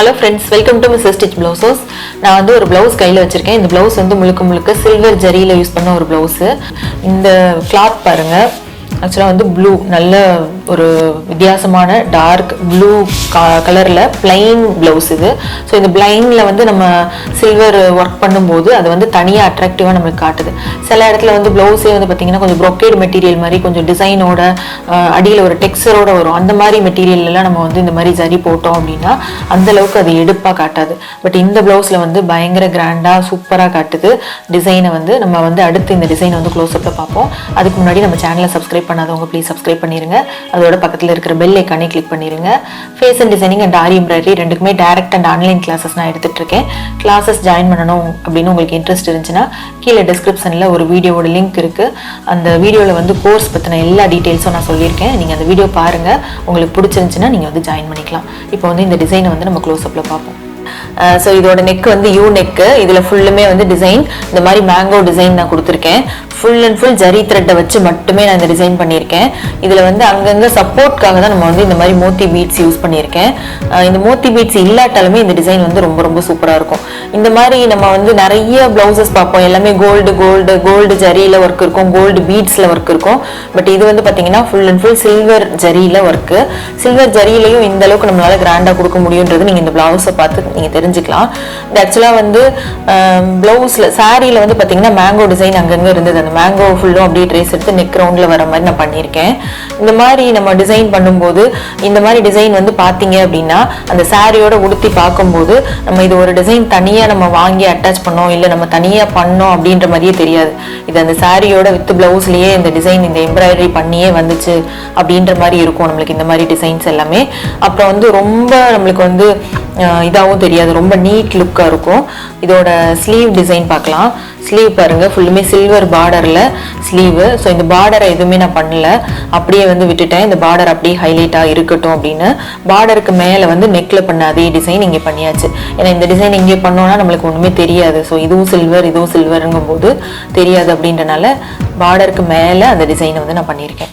Hello friends, welcome to Mrs. Stitch Blouses. நான் வந்து ஒரு blouse கையில வச்சிருக்கேன். இந்த blouse வந்து முழுக்க silver ஜரியில யூஸ் பண்ண ஒரு blouse. இந்த cloth பாருங்க. Actually வந்து blue நல்ல ஒரு வித்தியாசமான dark blue கலர்ல plain blouse இது. So இந்த plainல வந்து நம்ம silver work பண்ணும்போது அது வந்து தனியா அட்ராக்டிவா நமக்கு காட்டுது. சில இடத்துல வந்து blouse வந்து பாத்தீங்கன்னா கொஞ்சம் brocade material மாதிரி கொஞ்சம் டிசைனோட அடியில ஒரு டெக்ஸ்சரோட வரும். அந்த மாதிரி மெட்டீரியல் எல்லாம் நம்ம வந்து இந்த மாதிரி ஜரி போட்டோம் அப்படினா அந்த அளவுக்கு அது எடுப்பா காட்டாது. பட் இந்த blouse-ல வந்து பயங்கர கிராண்டா சூப்பரா காட்டுது. டிசைனை வந்து நம்ம வந்து அடுத்து இந்த டிசைனை வந்து க்ளோஸ் அப்ல பாப்போம். அதுக்கு முன்னாடி நம்ம சேனலை சப்ஸ்கிரைப் பண்ணாதவங்க ப்ளீஸ் சப்ஸ்கிரைப் பண்ணிருங்க. அதோட பக்கத்துல இருக்கிற பெல் ஐகானை கிளிக் பண்ணிருங்க. Fashion Designing and Aari Embroidery ரெண்டுக்குமே டைரக்ட் அண்ட் ஆன்லைன் கிளாसेस நான் எடுத்துட்டு இருக்கேன். கிளாसेस ஜாயின் பண்ணனும் அப்படினு உங்களுக்கு இன்ட்ரஸ்ட் இருந்துச்சுனா கீழ டிஸ்கிரிப்ஷன்ல ஒரு வீடியோவோட லிங்க் இருக்கு. அந்த வீடியோல வந்து கோர்ஸ் பத்தின எல்லா டீடைல்ஸும் நான் சொல்லிருக்கேன். நீங்க அந்த வீடியோ பாருங்க. உங்களுக்கு பிடிச்சிருந்துச்சுனா நீங்க வந்து ஜாயின் பண்ணிக்கலாம். இப்போ வந்து இந்த டிசைனை வந்து நம்ம க்ளோஸ் அப்ல பாப்போம். So இதோட neck வந்து U neck. இதுல ஃபுல்லுமே வந்து டிசைன் இந்த மாதிரி மேங்கோ டிசைன் நான் கொடுத்திருக்கேன். ஃபுல் அண்ட் ஃபுல் ஜரி த்ரெட்டை வச்சு மட்டுமே நான் இந்த டிசைன் பண்ணியிருக்கேன். இதுல வந்து அங்கங்க சப்போர்ட்காக தான் நம்ம வந்து இந்த மாதிரி மோத்தி பீட்ஸ் யூஸ் பண்ணியிருக்கேன். இந்த மோத்தி பீட்ஸ் இல்லாட்டாலுமே இந்த டிசைன் வந்து ரொம்ப சூப்பரா இருக்கும். இந்த மாதிரி நம்ம வந்து நிறைய பிளவுசஸ் பார்ப்போம். எல்லாமே கோல்டு ஜரியில ஒர்க் இருக்கும், கோல்டு பீட்ஸ்ல ஒர்க் இருக்கும். பட் இது வந்து பாத்தீங்கன்னா ஃபுல் அண்ட் ஃபுல் சில்வர் ஜரியில ஒர்க். சில்வர் ஜரியிலையும் இந்த அளவுக்கு நம்மளால கிராண்டா கொடுக்க முடியும்ன்றது நீங்க இந்த பிளவுஸை பார்த்து நீங்க தெரிஞ்சுக்கலாம். இது ஆக்சுவலா வந்து பிளவுஸ்ல சாரியில வந்து பாத்தீங்கன்னா மேங்கோ டிசைன் அங்கங்க இருந்தது. அந்த மேங்கோ ஃபுல்லும் அப்படியே ட்ரேஸ் எடுத்து நெக் ரவுண்ட்ல வர மாதிரி நான் பண்ணியிருக்கேன். இந்த மாதிரி நம்ம டிசைன் பண்ணும்போது இந்த மாதிரி டிசைன் வந்து பாத்தீங்க அப்படின்னா அந்த சாரியோட உடுத்தி பார்க்கும்போது நம்ம இது ஒரு டிசைன் தனியா நம்ம வாங்கி அட்டாச் பண்ணோம் இல்ல நம்ம தனியா பண்ணோம் அப்படின்ற மாதிரியே தெரியாது. இது அந்த சாரியோட வித் பிளவுஸ்லயே இந்த டிசைன் இந்த எம்ப்ராய்டரி பண்ணியே வந்துச்சு அப்படின்ற மாதிரி இருக்கும் நம்மளுக்கு இந்த மாதிரி டிசைன்ஸ் எல்லாமே. அப்புறம் வந்து ரொம்ப நம்மளுக்கு வந்து இதாகவும் தெரியாது, ரொம்ப நீட் லுக்கா இருக்கும். இதோட ஸ்லீவ் டிசைன் பார்க்கலாம். ஸ்லீவ் பாருங்க ஃபுல்லுமே சில்வர் பார்டர்ல ஸ்லீவ். ஸோ இந்த பார்டரை எதுவுமே நான் பண்ணல, அப்படியே வந்து விட்டுட்டேன். இந்த பார்டர் அப்படியே ஹைலைட்டா இருக்கட்டும் அப்படின்னு. பார்டருக்கு மேல வந்து நெக்ல பண்ண அதே டிசைன் இங்கே பண்ணியாச்சு. ஏன்னா இந்த டிசைன் இங்கே பண்ணோம்னா நம்மளுக்கு ஒண்ணுமே தெரியாது. ஸோ இதுவும் சில்வருங்கும் போது தெரியாது அப்படின்றனால பார்டருக்கு மேல அந்த டிசைனை வந்து நான் பண்ணியிருக்கேன்.